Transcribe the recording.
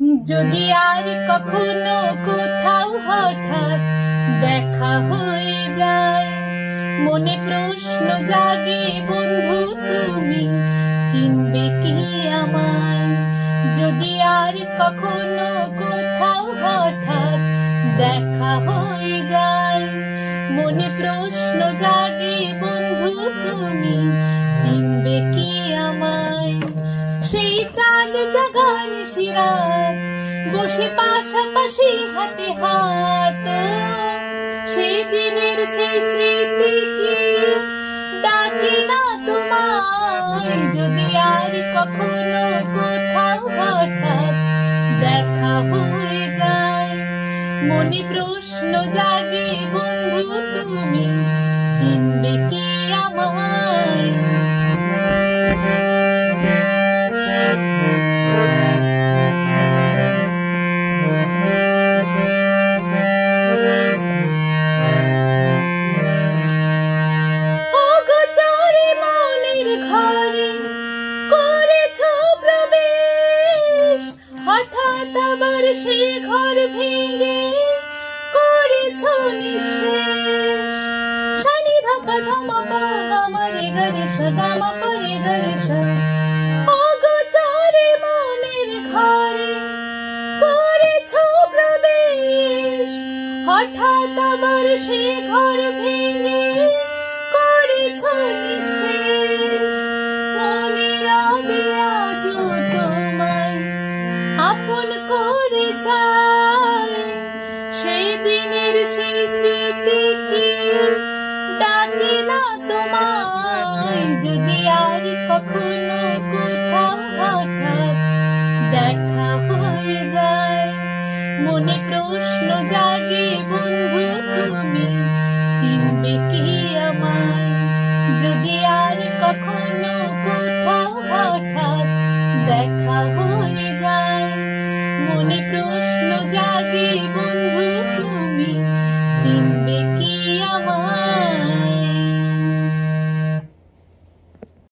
যদি আর কখনো কোথাও হঠাৎ দেখা হয়ে যায়, মনে প্রশ্ন জাগে বন্ধু তুমি চিনবে কি আমায়? যদি আর কখনো কোথাও হঠাৎ দেখা হয়ে যায়, মনে প্রশ্ন জাগে বন্ধু তুমি চিনবে কি আমায়? সেই চাঁদ জাগান শিরাত বসে পাশাপাশি হাতে হাত, সেই দিনের সেই স্মৃতি কি ডাকে না তোমায়? যদি আর কখনো কোথাও হঠাৎ দেখা হয়ে যায়, মনে প্রশ্ন জাগে বন্ধু তুমি চিনবে কি আমায়? হঠাৎ আবার সেই ঘর ভেঙে করেছ নিঃশেষ। সানি ধাপা ধামা পা গামা রে গরে সা গামা পরে গরে সা, অগোচরে মনের ঘরে করেছ প্রবেশ। হঠাৎ আবার সেই ঘর ভেঙে করেছ নিঃশেষ। মনে রবে আজও তোমায় আপন করে যায়, সেই দিনের সেই স্মৃতি কি ডাকে না তোমায়? যদি আর কখনো কোথাও হঠাৎ দেখা হয়ে যায়, মনে প্রশ্ন জাগে বন্ধু তুমি চিনবে কি আমায়? যদি আর কখনো কোথাও হঠাৎ দেখা হয়ে যায়, মনে প্রশ্ন জাগে বন্ধু তুমি চিনবে